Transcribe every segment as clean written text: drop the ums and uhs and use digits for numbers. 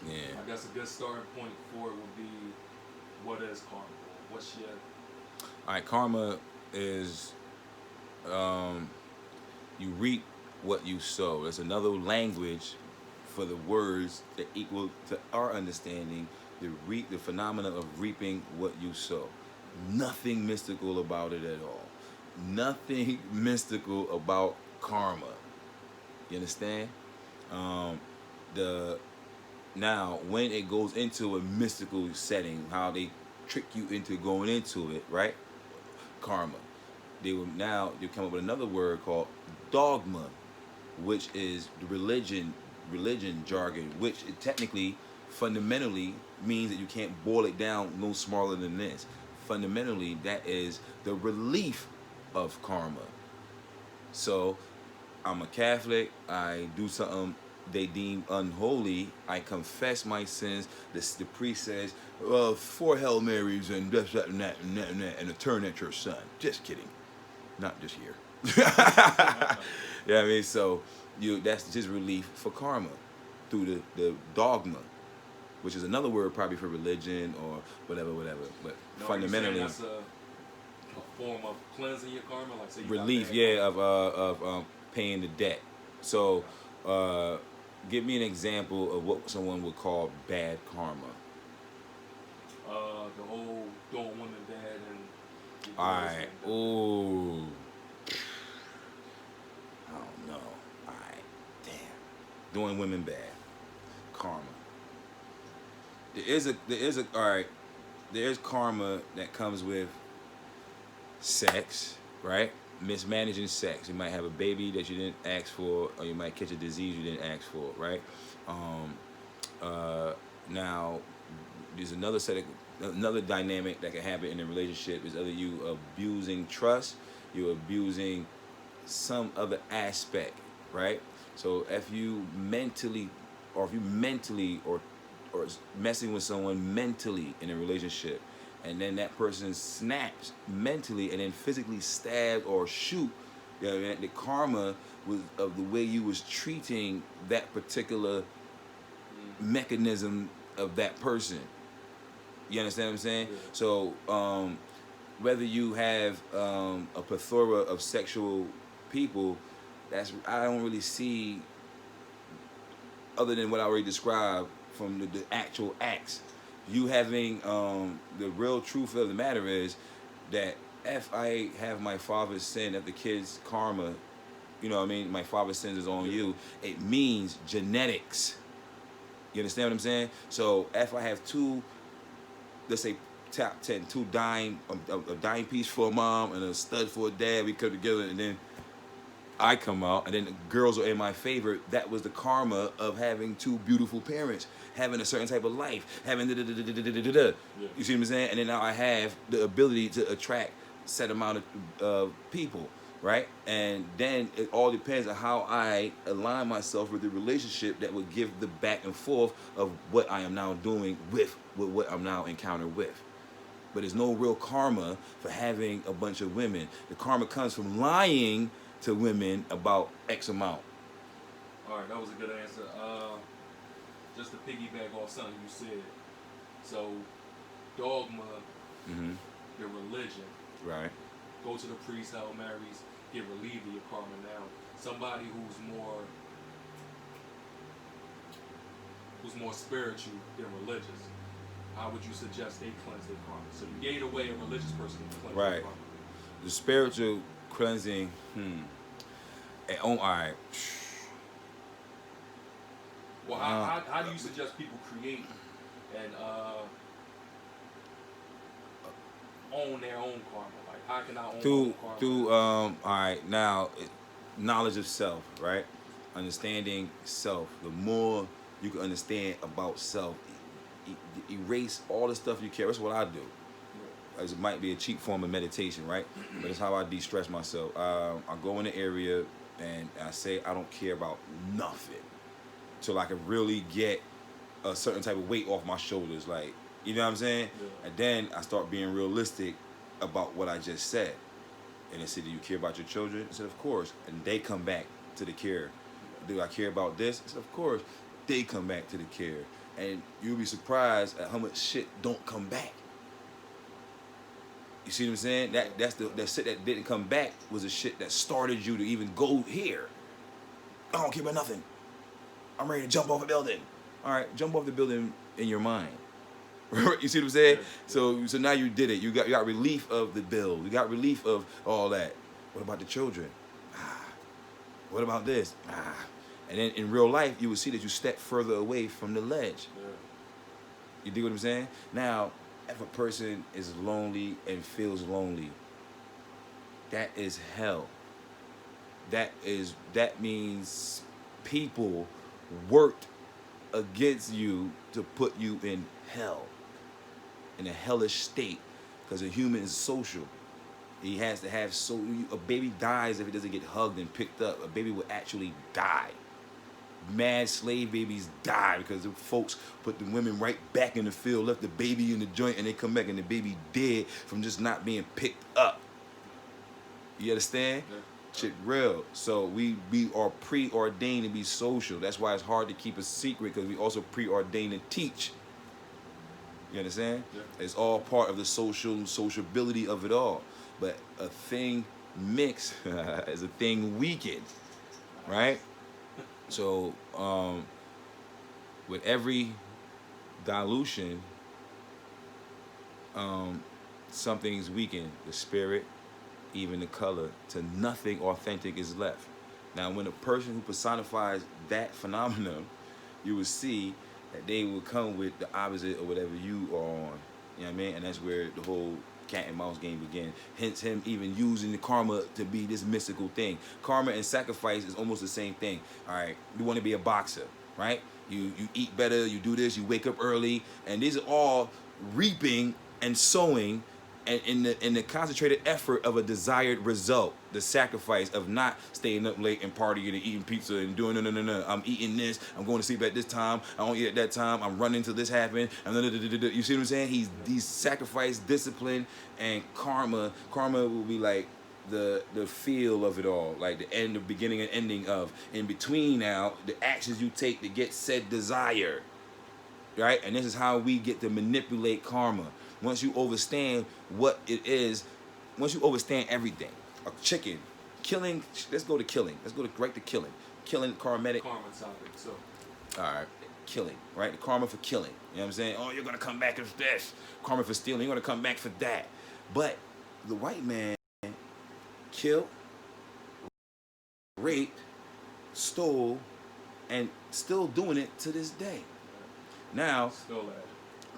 Yeah. I guess a good starting point for it would be, what is karma? What's your All right. Karma is you reap what you sow. There's another language for the words that equal to our understanding. The phenomena of reaping what you sow. Nothing mystical about it at all. Nothing mystical about karma. You understand? Um, the Now when it goes into a mystical setting, how they trick you into going into it, right? Karma. They come up with another word called dogma, which is the religion jargon, which it technically fundamentally means that you can't boil it down no smaller than this. Fundamentally, that is the relief of karma. So I'm a Catholic. I do something they deem unholy. I confess my sins. The priest says, four Hail Marys and this, that, and a turn at your son. Just kidding. Not just here. Yeah, I mean, so that's just relief for karma through the dogma, which is another word probably for religion or whatever. But no? Are you saying fundamentally, that's a form of cleansing your karma? Like, say you got relief, bad yeah, karma. of paying the debt. So, uh, give me an example of what someone would call bad karma. The whole doing women bad and All doing this right. and that. Ooh. I don't know. All right. Damn. Doing women bad. Karma. All right. There is karma that comes with sex, right? Mismanaging sex. You might have a baby that you didn't ask for, or you might catch a disease you didn't ask for, right? Um, Now, there's another dynamic that can happen in a relationship is either you abusing trust, you're abusing some other aspect, right? So if you mentally or messing with someone mentally in a relationship, and then that person snaps mentally and then physically stab or shoot, you know, the karma was of the way you was treating that particular mechanism of that person. You understand what I'm saying? Yeah. So whether you have a plethora of sexual people, I don't really see other than what I already described from the actual acts. You having the real truth of the matter is that if I have my father's sin, if the kid's karma, you know what I mean, my father's sins is on Yeah. you, it means genetics. You understand what I'm saying? So if I have two, let's say top 10, two a dime piece for a mom and a stud for a dad, we come together and then I come out and then the girls are in my favor. That was the karma of having two beautiful parents, having a certain type of life, having da-da-da-da-da-da-da-da. Yeah. You see what I'm saying? And then now I have the ability to attract set amount of people, right? And then it all depends on how I align myself with the relationship that would give the back and forth of what I am now doing with what I'm now encountered with. But there's no real karma for having a bunch of women. The karma comes from lying to women about X amount. All right, that was a good answer. Just to piggyback off something you said. So, dogma, Mm-hmm. your religion. Right. Go to the priest, Hail Marys, get relieved of your karma. Now, somebody who's more spiritual than religious, how would you suggest they cleanse their karma? So you gave away a religious person to cleanse their Right. karma. The spiritual cleansing. All right. Well, how do you suggest people create and own their own karma? Like, how can I own my own karma? All right, now knowledge of self, right? Understanding self. The more you can understand about self, erase all the stuff you care. That's what I do. As it might be a cheap form of meditation, right? But it's how I de-stress myself. I go in the area and I say I don't care about nothing till I can really get a certain type of weight off my shoulders. Like, you know what I'm saying? Yeah. And then I start being realistic about what I just said. And they said, do you care about your children? I said, of course. And they come back to the care. Do I care about this? I said, of course. They come back to the care. and you'll be surprised at how much shit don't come back. You see what I'm saying? That shit that didn't come back was the shit that started you to even go here. I don't care about nothing. I'm ready to jump off a building. All right, jump off the building in your mind. You see what I'm saying? Yeah. So now you did it. You got relief of the bill. You got relief of all that. What about the children? What about this? And then in real life, you will see that you step further away from the ledge. Yeah. You dig what I'm saying? Now, if a person is lonely and feels lonely, that is hell. That means people worked against you to put you in hell, in a hellish state, because a human is social. He has to have a baby dies if it doesn't get hugged and picked up. A baby will actually die. Mad slave babies die because the folks put the women right back in the field, left the baby in the joint, and they come back and the baby dead from just not being picked up. You understand? Yeah. Shit real. So we are preordained to be social. That's why it's hard to keep a secret, because we also preordained to teach. You understand? Yeah. It's all part of the sociability of it all. But a thing mixed is a thing weakened, right? So with every dilution, something's weakened. The spirit, even the color, to nothing authentic is left. Now, when a person who personifies that phenomenon, you will see that they will come with the opposite of whatever you are on. You know what I mean? And that's where the whole cat and mouse game begins. Hence him even using the karma to be this mystical thing. Karma and sacrifice is almost the same thing. All right, you want to be a boxer, right? You eat better, you do this, you wake up early, and these are all reaping and sowing, and in the concentrated effort of a desired result. The sacrifice of not staying up late and partying and eating pizza and doing no. I'm eating this. I'm going to sleep at this time. I don't eat at that time. I'm running till this happens. You see what I'm saying? He's sacrifice, discipline, and karma. Karma will be like the feel of it all, like the end, the beginning and ending of. In between now, the actions you take to get said desire. Right? And this is how we get to manipulate karma. Once you understand what it is, once you understand everything, a chicken, killing, let's go to killing. Let's go right to killing. Killing, karmatic. Karma topic. So. All right, killing, right? The karma for killing. You know what I'm saying? Oh, you're going to come back for this. Karma for stealing, you're going to come back for that. But the white man killed, raped, stole, and still doing it to this day. Now,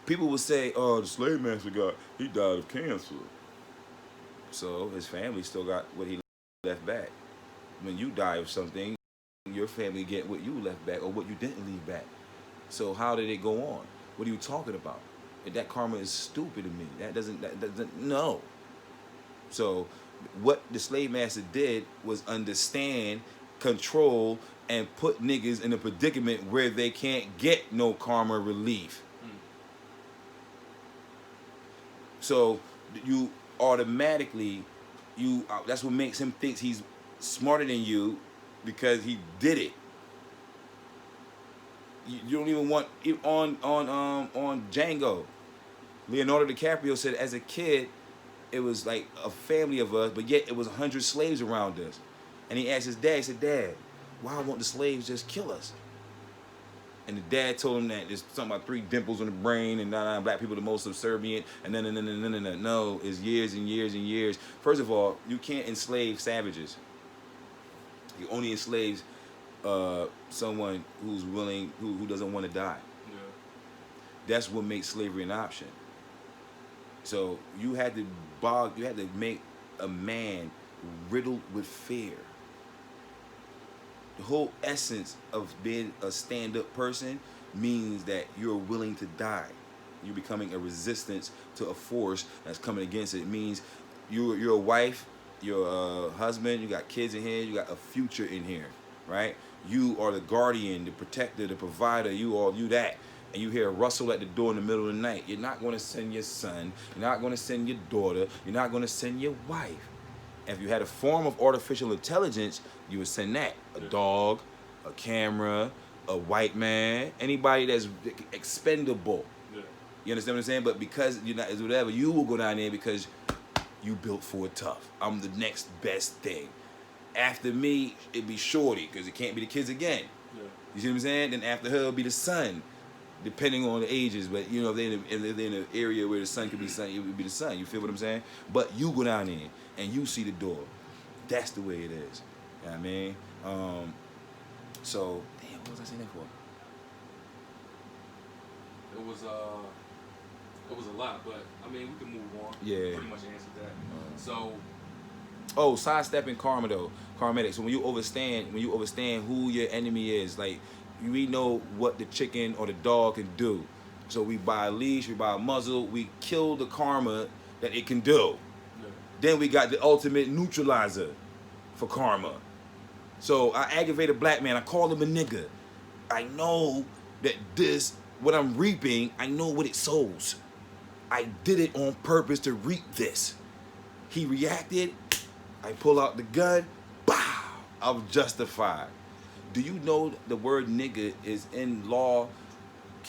people will say, oh, the slave master he died of cancer. So his family still got what he left back. When you die of something, your family get what you left back or what you didn't leave back. So how did it go on? What are you talking about? That karma is stupid to me. That doesn't, no. So what the slave master did was understand, control, and put niggas in a predicament where they can't get no karma relief. So you automatically, that's what makes him think he's smarter than you, because he did it. You don't even want on Django. Leonardo DiCaprio said, as a kid, it was like a family of us, but yet it was 100 slaves around us. And he asked his dad, he said, Dad, why won't the slaves just kill us? And the dad told him that there's something about 3 dimples in the brain, and black people are the most subservient, and no, it's years and years and years. First of all, you can't enslave savages. You only enslave someone who's willing, who doesn't want to die. Yeah. That's what makes slavery an option. So you had to make a man riddled with fear. The whole essence of being a stand-up person means that you're willing to die. You're becoming a resistance to a force that's coming against it. It means you're a wife, you're a husband, you got kids in here, you got a future in here, right? You are the guardian, the protector, the provider, you that. And you hear a rustle at the door in the middle of the night. You're not going to send your son, you're not going to send your daughter, you're not going to send your wife. If you had a form of artificial intelligence, you would send that. A dog, a camera, a white man, anybody that's expendable. Yeah. You understand what I'm saying? But because you're not, whatever, you will go down there because you built for it tough. I'm the next best thing. After me, it'd be Shorty, because it can't be the kids again. Yeah. You see what I'm saying? Then after her, it'll be the son, depending on the ages. But, you know, if they're in an area where the son could be son, it would be the son. You feel what I'm saying? But you go down there, and you see the door. That's the way it is. You know what I mean? So, damn, what was I saying that for? It was a lot, but I mean we can move on. Yeah. Pretty much answered that. So Oh, sidestepping karma though, karmatic. So when you understand who your enemy is, like we know what the chicken or the dog can do. So we buy a leash, we buy a muzzle, we kill the karma that it can do. yeah. Then we got the ultimate neutralizer for karma. So I aggravate a black man, I call him a nigga. I know that this, what I'm reaping, I know what it sows. I did it on purpose to reap this. He reacted, I pull out the gun, bow, I'm justified. Do you know the word nigga is in law,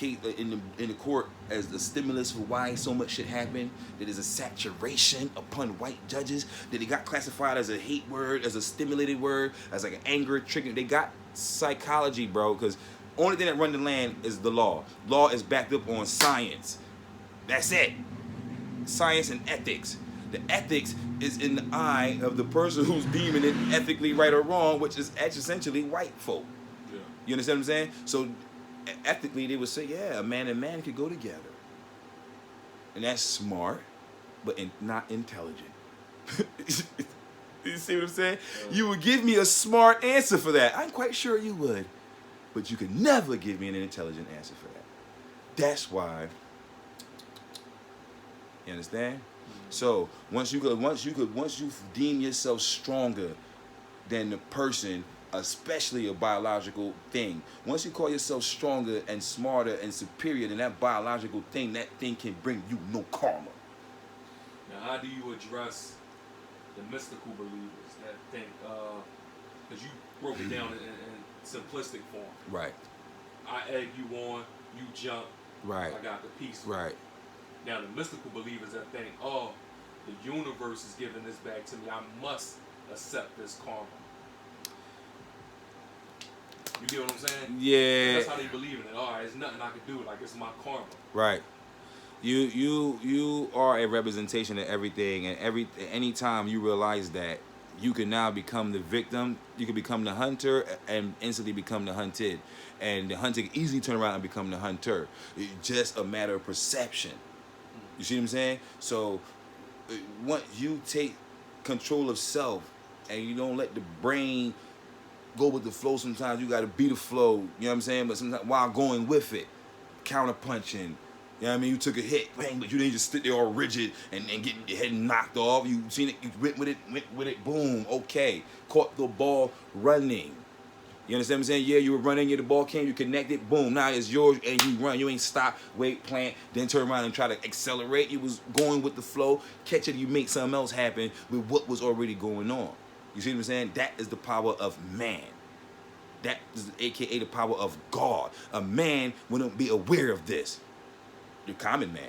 in the court as the stimulus for why so much shit happened? That is a saturation upon white judges, that it got classified as a hate word, as a stimulated word, as like an anger trigger. They got psychology, bro, because only thing that run the land is the law. Law is backed up on science. That's it. Science and ethics. The ethics is in the eye of the person who's deeming it ethically right or wrong, which is essentially white folk. Yeah. You understand what I'm saying? So ethically, they would say, yeah, a man and man could go together. And that's smart, but not intelligent. You see what I'm saying? You would give me a smart answer for that. I'm quite sure you would. But you could never give me an intelligent answer for that. That's why. You understand? So once you deem yourself stronger than the person, especially a biological thing, once you call yourself stronger and smarter and superior than that biological thing, that thing can bring you no karma. Now, how do you address the mystical believers that think? Because you broke it down in simplistic form. Right. I egg you on, you jump. Right. I got the piece. Right. Now, the mystical believers that think, oh, the universe is giving this back to me. I must accept this karma. You get what I'm saying? Yeah. That's how they believe in it. All right, there's nothing I can do. Like, it's my karma. Right. You are a representation of everything, and anytime you realize that, you can now become the victim. You can become the hunter and instantly become the hunted, and the hunter can easily turn around and become the hunter. It's just a matter of perception. You see what I'm saying? So once you take control of self and you don't let the brain go with the flow, sometimes you got to be the flow. You know what I'm saying? But sometimes while going with it, counterpunching. You know what I mean? You took a hit, bang, but you didn't just sit there all rigid and get your head knocked off. You seen it, you went with it, boom, okay. Caught the ball running. You understand what I'm saying? Yeah, you were running, the ball came, you connected, boom, now it's yours, and you run. You ain't stop, wait, plant, then turn around and try to accelerate. You was going with the flow, catch it, you make something else happen with what was already going on. You see what I'm saying? That is the power of man. That is AKA the power of God. A man wouldn't be aware of this. The common man.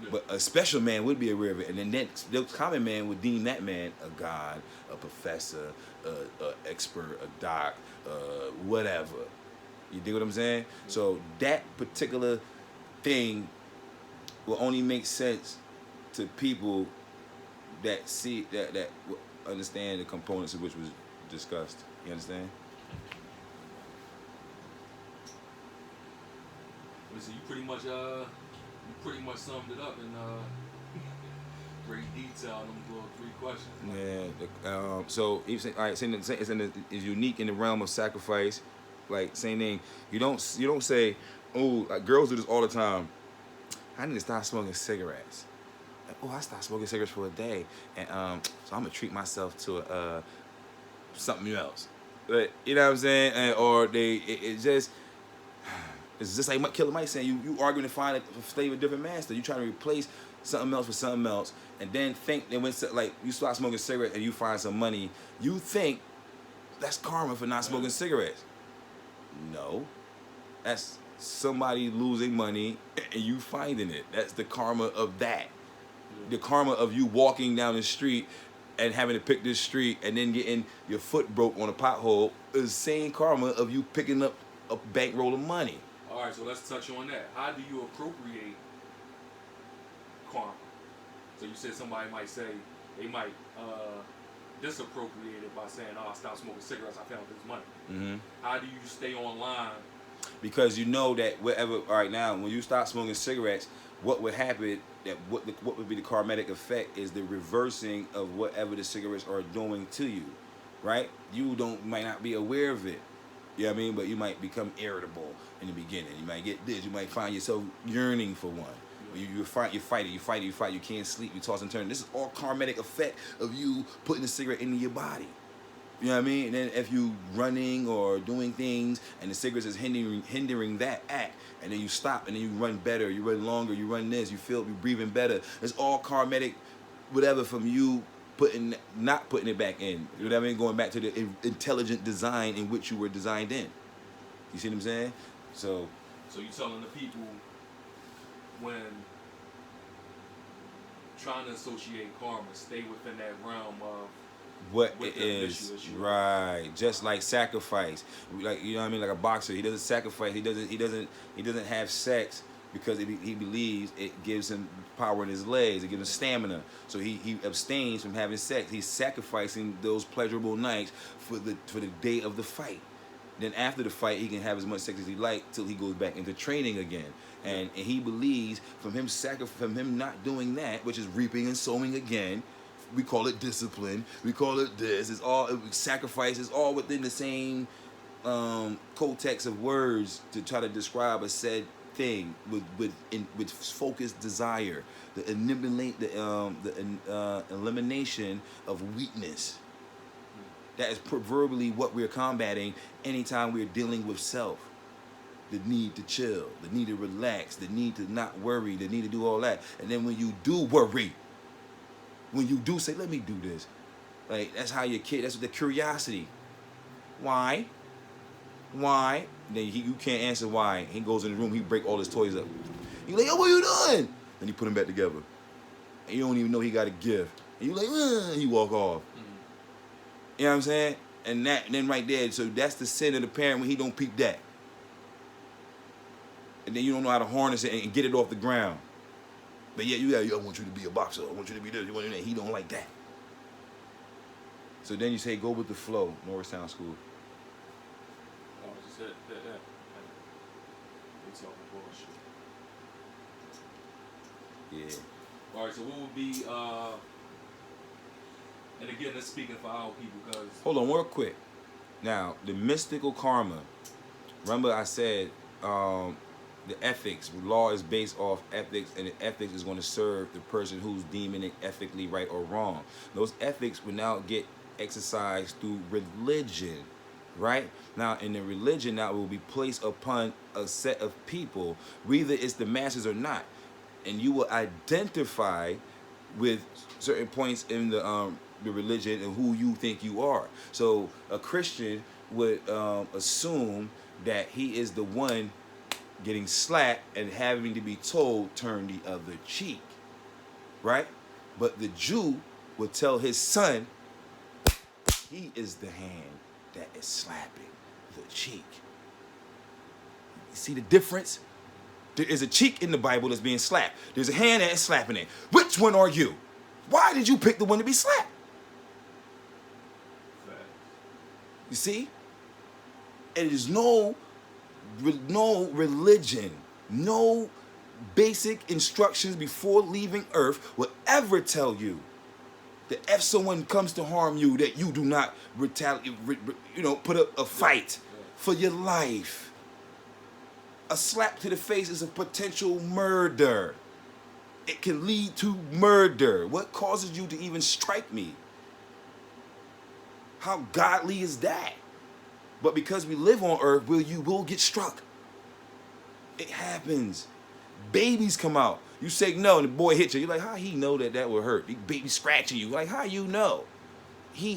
Yeah. But a special man would be aware of it. And then the common man would deem that man a god, a professor, a expert, a doc, whatever. You dig what I'm saying? Yeah. So that particular thing will only make sense to people that see, that understand the components of which was discussed. You understand? So you pretty much summed it up in great detail in them little 3 questions. Yeah. So even all right, it's unique in the realm of sacrifice. Like same thing. You don't say, oh, like girls do this all the time. I need to stop smoking cigarettes. Oh, I stopped smoking cigarettes for a day, and so I'm gonna treat myself to something else. But you know what I'm saying? It's just like Killer Mike saying, you arguing to find a slave, a different master. You trying to replace something else with something else, and then think that when like you start smoking cigarettes and you find some money, you think that's karma for not smoking cigarettes. No, That's somebody losing money and you finding it. That's the karma of that. The karma of you walking down the street and having to pick this street and then getting your foot broke on a pothole is the same karma of you picking up a bankroll of money. All right, so let's touch on that. How do you appropriate karma? So you said somebody might say they might disappropriate it by saying, "Oh, I stopped smoking cigarettes. I found this money." Mm-hmm. How do you stay online? Because you know that whatever. All right, now when you stop smoking cigarettes, what would happen? That what would be the karmatic effect is the reversing of whatever the cigarettes are doing to you, right? You might not be aware of it. You know what I mean? But you might become irritable in the beginning. You might get this. You might find yourself yearning for one. You fight, you can't sleep, you toss and turn. This is all karmatic effect of you putting the cigarette into your body. You know what I mean? And then if you running or doing things and the cigarettes is hindering that act, and then you stop and then you run better, you run longer, you run this, you feel you're breathing better. It's all karmatic, whatever, from you not putting it back in. You know what I mean? Going back to the intelligent design in which you were designed in. You see what I'm saying? So you telling the people when trying to associate karma, stay within that realm of what it is, right? Just like sacrifice, like, you know what I mean, like a boxer, he doesn't sacrifice, he doesn't have sex because he believes it gives him power in his legs, it gives him stamina, so he abstains from having sex. He's sacrificing those pleasurable nights for the day of the fight. Then after the fight, he can have as much sex as he like till he goes back into training again. And he believes from him not doing that, which is reaping and sowing again. We call it discipline. We call it this. It's all sacrifice. It's all within the same context of words to try to describe a said thing with focused desire. The elimination of weakness. That is proverbially what we're combating anytime we're dealing with self. The need to chill, the need to relax, the need to not worry, the need to do all that. And then when you do worry, when you do say, let me do this, like, that's how your kid, that's the curiosity. Why? Then you can't answer why. He goes in the room, he break all his toys up. You like, yo, what are you doing? Then he put them back together. And you don't even know he got a gift. And you like, he walk off. You know what I'm saying? And then right there, so that's the sin of the parent when he don't peep that. And then you don't know how to harness it and get it off the ground. But yeah, I want you to be a boxer. I want you to be this. You want to do that. He don't like that. So then you say, go with the flow, Norristown School. Oh, just that. They talking bullshit. Yeah. All right, so what would be, and again, that's speaking for our people, because... Hold on, real quick. Now, the mystical karma. Remember I said the ethics, law is based off ethics, and the ethics is going to serve the person who's deeming it ethically right or wrong. Those ethics will now get exercised through religion, right? Now, in the religion, now it will be placed upon a set of people, whether it's the masses or not, and you will identify with certain points in the religion and who you think you are. So a Christian would assume that he is the one getting slapped and having to be told, turn the other cheek, right? But the Jew would tell his son, he is the hand that is slapping the cheek. You see the difference? There is a cheek in the Bible that's being slapped. There's a hand that is slapping it. Which one are you? Why did you pick the one to be slapped? You see? It is no religion, no basic instructions before leaving earth will ever tell you that if someone comes to harm you, that you do not retaliate, put up a fight for your life. A slap to the face is a potential murder. It can lead to murder. What causes you to even strike me? How godly is that? But because we live on earth, you will get struck. It happens. Babies come out. You say no, and the boy hits you. You're like, how he know that will hurt? The baby scratching you. Like, how you know?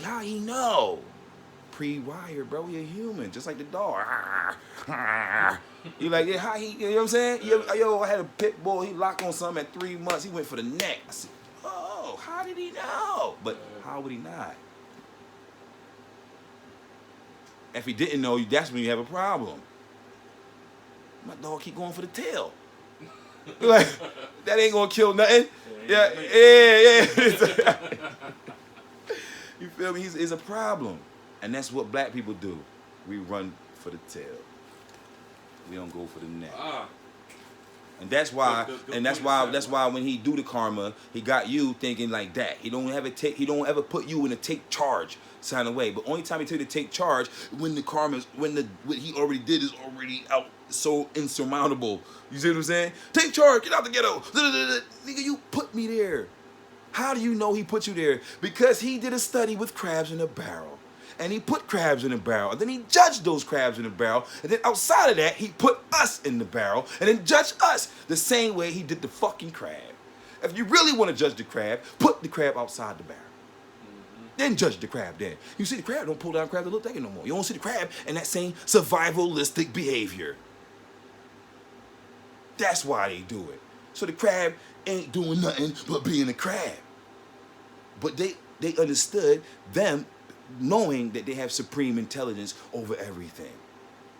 How he know? pre-wired, bro. You're human, just like the dog. You like, yeah, how he, you know what I'm saying? Yo, I had a pit bull. He locked on something at 3 months. He went for the neck. I said, oh, how did he know? But how would he not? If he didn't know, that's when you have a problem. My dog keep going for the tail. Like, that ain't gonna kill nothing. Yeah. You feel me? It's a problem. And that's what black people do. We run for the tail. We don't go for the neck. And that's why, that's why when he do the karma, he got you thinking like that. He don't ever put you in a take charge sign away. But only time he tell you to take charge when the karma is, when what he already did is already out, so insurmountable. You see what I'm saying? Take charge, get out the ghetto. Nigga, you put me there. How do you know he put you there? Because he did a study with crabs in a barrel. And he put crabs in a barrel. And then he judged those crabs in the barrel. And then outside of that, he put us in the barrel. And then judged us the same way he did the fucking crab. If you really want to judge the crab, put the crab outside the barrel. Then judge the crab then. You see the crab, don't pull down crab to look like it no more. You don't see the crab in that same survivalistic behavior. That's why they do it. So the crab ain't doing nothing but being a crab. But they understood them knowing that they have supreme intelligence over everything.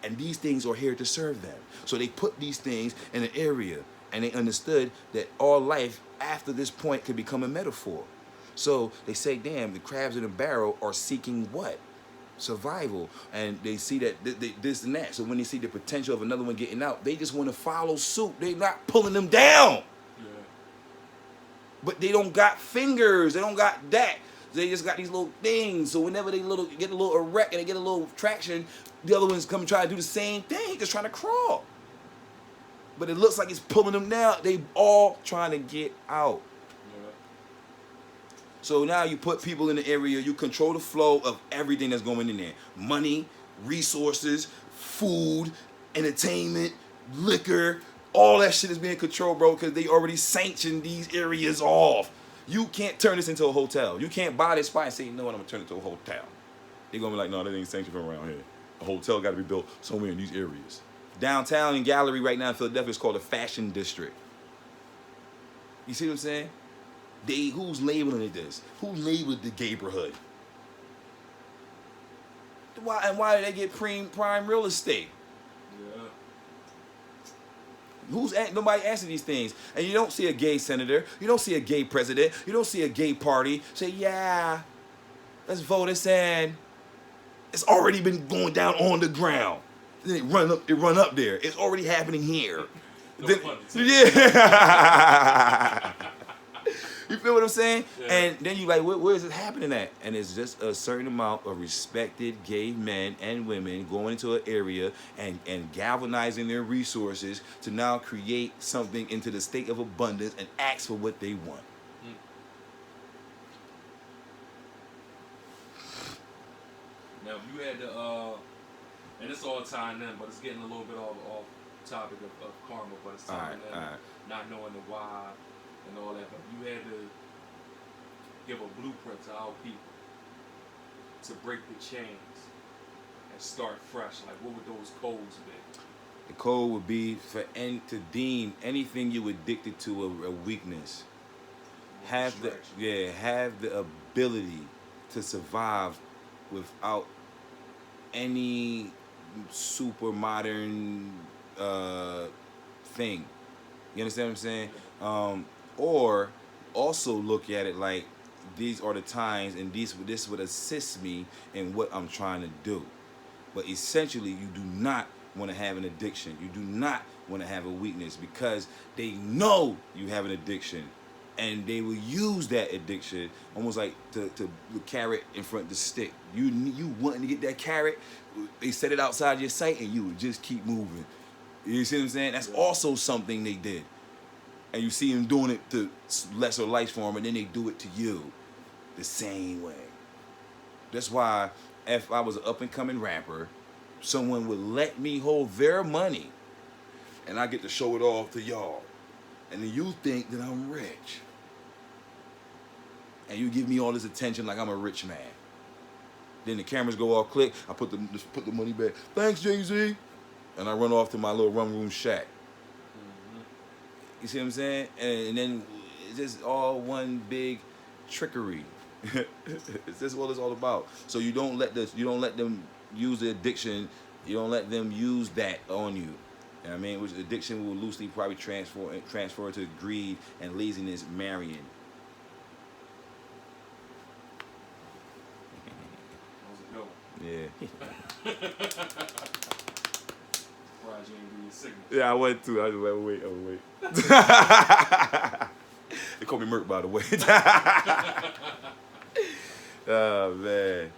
And these things are here to serve them. So they put these things in an area, and they understood that all life after this point could become a metaphor. So they say, damn, the crabs in a barrel are seeking what? Survival. And they see that this and that. So when they see the potential of another one getting out, they just want to follow suit. They're not pulling them down. Yeah. But they don't got fingers. They don't got that. They just got these little things. So whenever they get a little erect and they get a little traction, the other ones come and try to do the same thing, just trying to crawl. But it looks like it's pulling them down. They all trying to get out. Yeah. So now you put people in the area, you control the flow of everything that's going in there. Money, resources, food, entertainment, liquor, all that shit is being controlled, bro, because they already sanctioned these areas off. You can't turn this into a hotel. You can't buy this spot and say, you know what, I'm going to turn it to a hotel. They're going to be like, no, that ain't sanctioned from around here. A hotel got to be built somewhere in these areas. Downtown and Gallery right now in Philadelphia is called a fashion district. You see what I'm saying? Who's labeling it this? Who labeled the neighborhood? Why did they get prime real estate? Nobody answers these things. And you don't see a gay senator. You don't see a gay president. You don't see a gay party. Say, yeah, let's vote this in. It's already been going down on the ground. Then it run up there. It's already happening here. Yeah. You feel what I'm saying? Yeah. And then you like, where is it happening at? And it's just a certain amount of respected gay men and women going into an area and galvanizing their resources to now create something into the state of abundance and ask for what they want. Now, if you had to, and it's all tying in, but it's getting a little bit off topic of karma, but it's tying in, not knowing the why and all that. But you had to give a blueprint to our people to break the chains and start fresh. Like, what would those codes be? The code would be to deem anything you addicted to a weakness. Have the ability to survive without any super modern thing. You understand what I'm saying? Or also look at it like these are the times and this would assist me in what I'm trying to do. But essentially, you do not want to have an addiction. You do not want to have a weakness because they know you have an addiction. And they will use that addiction almost like the carrot in front of the stick. You wanting to get that carrot, they set it outside your sight and you would just keep moving. You see what I'm saying? That's also something they did. And you see them doing it to lesser life form, and then they do it to you the same way. That's why if I was an up-and-coming rapper, someone would let me hold their money, and I get to show it off to y'all. And then you think that I'm rich. And you give me all this attention like I'm a rich man. Then the cameras go all click. I put the money back. Thanks, Jay-Z. And I run off to my little rum room shack. You see what I'm saying? And then it's just all one big trickery. It's just what it's all about. So you don't let them use the addiction. You don't let them use that on you. You know what I mean? Which addiction will loosely probably transfer to greed and laziness marrying. Yeah. Yeah, I went to. I was like, wait. They call me Merc, by the way. Oh, man.